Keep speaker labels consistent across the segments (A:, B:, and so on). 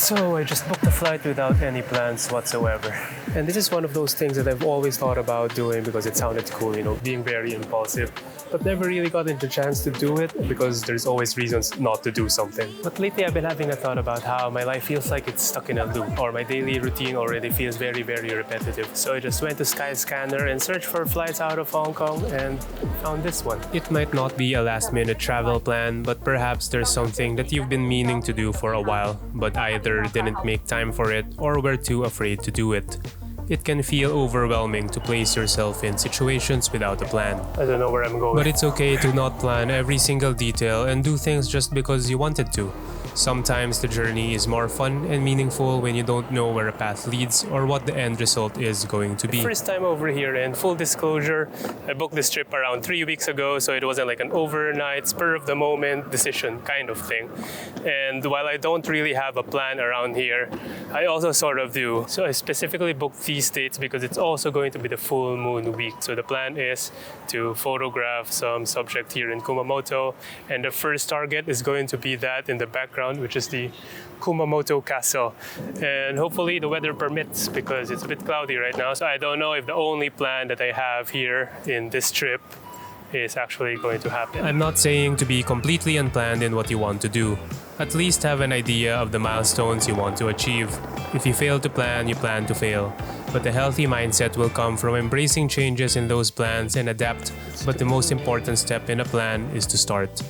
A: So I just booked a flight without any plans whatsoever. And this is one of those things that I've always thought about doing because it sounded cool, being very impulsive. But never really gotten the chance to do it because there's always reasons not to do something. But lately I've been having a thought about how my life feels like it's stuck in a loop, or my daily routine already feels very, very repetitive. So I just went to Skyscanner and searched for flights out of Hong Kong and found this one. It might not be a last-minute travel plan, but perhaps there's something that you've been meaning to do for a while, but either didn't make time for it or were too afraid to do it. It can feel overwhelming to place yourself in situations without a plan. I don't know where I'm going. But it's okay to not plan every single detail and do things just because you wanted to. Sometimes the journey is more fun and meaningful when you don't know where a path leads or what the end result is going to be. First time over here, and full disclosure, I booked this trip around 3 weeks ago, so it wasn't like an overnight, spur-of-the-moment decision kind of thing. And while I don't really have a plan around here, I also sort of do. So I specifically booked these dates because it's also going to be the full moon week. So the plan is to photograph some subject here in Kumamoto, and the first target is going to be that in the background, which is the Kumamoto Castle. And hopefully the weather permits because it's a bit cloudy right now. So I don't know if the only plan that I have here in this trip is actually going to happen. I'm not saying to be completely unplanned in what you want to do. At least have an idea of the milestones you want to achieve. If you fail to plan, you plan to fail. But a healthy mindset will come from embracing changes in those plans and adapt. But the most important step in a plan is to start.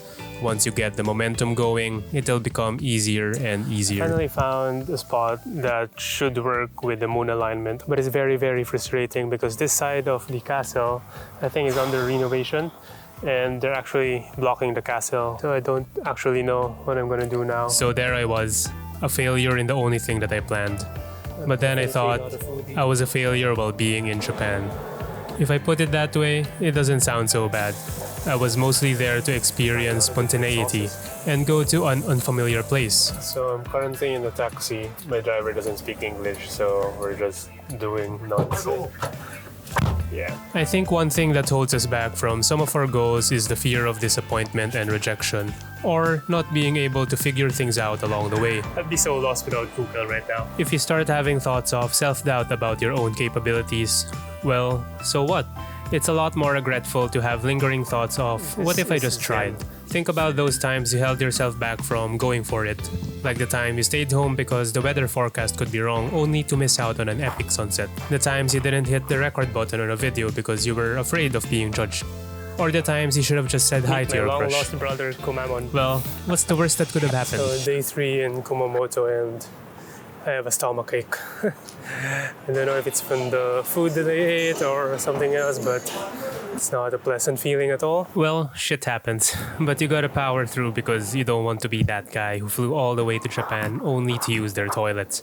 A: Once you get the momentum going, it'll become easier and easier. I finally found a spot that should work with the moon alignment, but it's very, very frustrating because this side of the castle, I think, is under renovation, and they're actually blocking the castle. So I don't actually know what I'm gonna do now. So there I was, a failure in the only thing that I planned. But then I thought I was a failure while being in Japan. If I put it that way, it doesn't sound so bad. I was mostly there to experience spontaneity and go to an unfamiliar place. So I'm currently in a taxi. My driver doesn't speak English, so we're just doing nonsense. Yeah. I think one thing that holds us back from some of our goals is the fear of disappointment and rejection, or not being able to figure things out along the way. I'd be so lost without Google right now. If you start having thoughts of self-doubt about your own capabilities, well, so what? It's a lot more regretful to have lingering thoughts of, what if I just tried? Think about those times you held yourself back from going for it. Like the time you stayed home because the weather forecast could be wrong only to miss out on an epic sunset. The times you didn't hit the record button on a video because you were afraid of being judged. Or the times you should have just said hi to your crush. My long-lost brother, Kumamoto. Well, what's the worst that could have happened? So day 3 in Kumamoto and I have a stomachache. I don't know if it's from the food that I ate or something else, but it's not a pleasant feeling at all. Well, shit happens, but you gotta power through because you don't want to be that guy who flew all the way to Japan only to use their toilets,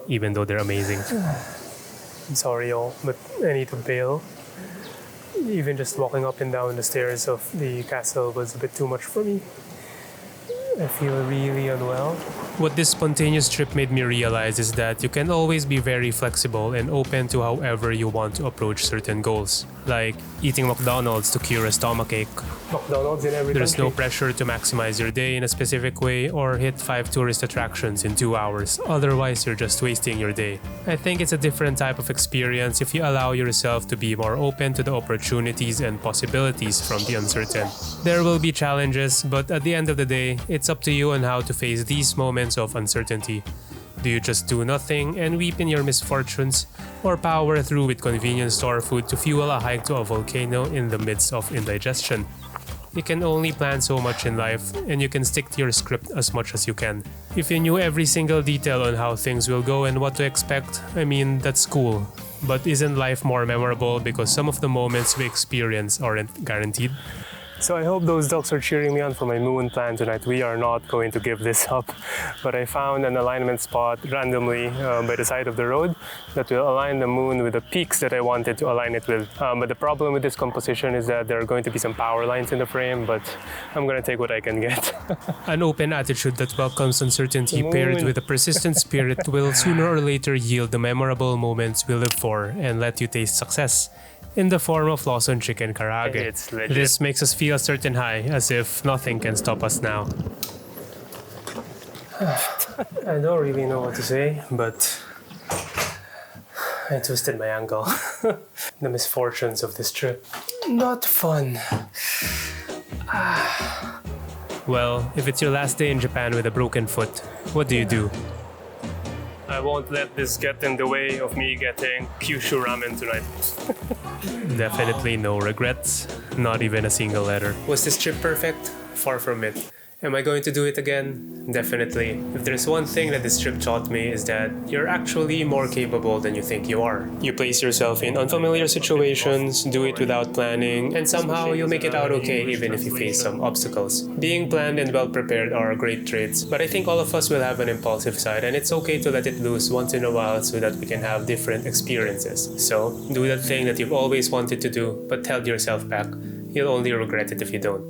A: even though they're amazing. I'm sorry y'all, but I need to bail. Even just walking up and down the stairs of the castle was a bit too much for me. I feel really unwell. What this spontaneous trip made me realize is that you can always be very flexible and open to however you want to approach certain goals. Like eating McDonald's to cure a stomachache. McDonald's in every There's country. No pressure to maximize your day in a specific way or hit 5 tourist attractions in 2 hours. Otherwise, you're just wasting your day. I think it's a different type of experience if you allow yourself to be more open to the opportunities and possibilities from the uncertain. There will be challenges, but at the end of the day, it's up to you on how to face these moments of uncertainty. Do you just do nothing and weep in your misfortunes, or power through with convenience store food to fuel a hike to a volcano in the midst of indigestion? You can only plan so much in life, and you can stick to your script as much as you can. If you knew every single detail on how things will go and what to expect, I mean, that's cool. But isn't life more memorable because some of the moments we experience aren't guaranteed? So I hope those ducks are cheering me on for my moon plan tonight. We are not going to give this up. But I found an alignment spot randomly by the side of the road that will align the moon with the peaks that I wanted to align it with. But the problem with this composition is that there are going to be some power lines in the frame, but I'm going to take what I can get. An open attitude that welcomes uncertainty paired with a persistent spirit will sooner or later yield the memorable moments we live for and let you taste success in the form of Lawson chicken karage. This makes us feel a certain high, as if nothing can stop us now. I don't really know what to say, but I twisted my ankle. The misfortunes of this trip. Not fun. Well, if it's your last day in Japan with a broken foot, what do you do? I won't let this get in the way of me getting Kyushu ramen tonight. Definitely no regrets, not even a single letter. Was this trip perfect? Far from it. Am I going to do it again? Definitely. If there's one thing that this trip taught me is that you're actually more capable than you think you are. You place yourself in unfamiliar situations, do it without planning, and somehow you'll make it out okay even if you face some obstacles. Being planned and well prepared are great traits, but I think all of us will have an impulsive side, and it's okay to let it loose once in a while so that we can have different experiences. So, do that thing that you've always wanted to do but held yourself back. You'll only regret it if you don't.